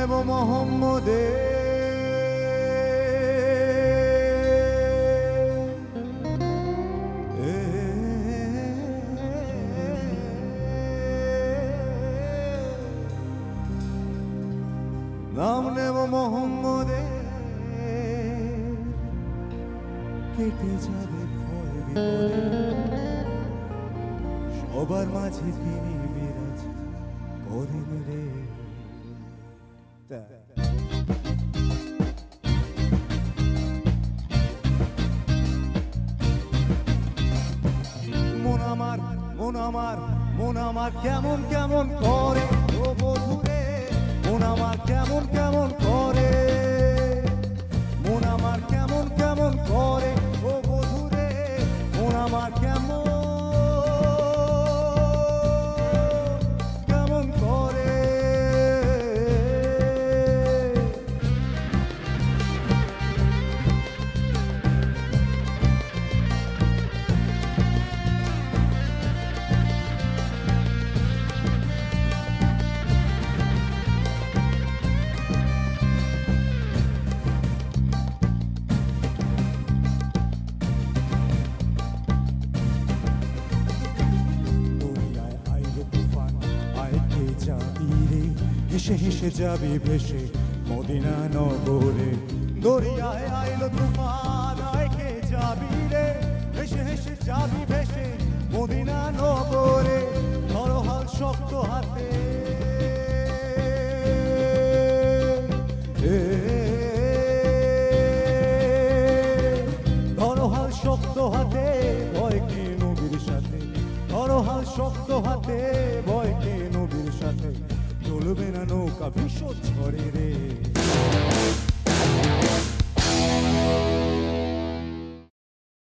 নেব মোহাম্মদে নাম নেব মোহাম্মদে কেটে যাবে ভয় বিপদে সবার মাঝে তিনি বিরাজ করেন রে মন আমার কেমন কেমন করে ও বধুরে মন আমার কেমন কেমন করে মন আমার কেমন কেমন করে ও বধুরে মন আমার কেমন কেমন করে হেসে হেসে যাবি ভেসে মদিনা নগরে দরিয়ায় আইলো তুফান আইকে যাবি রে হেসে হেসে যাবি ভেসে মদিনা নগরে ধরো হাল শক্ত হাতে ধরো হাল শক্ত হাতে ভয় কে নবীর সাথে ধরো হাল শক্ত হাতে ভয় কে নবীর সাথে চলবে না নৌকা ভীষণ ঝড়ে রে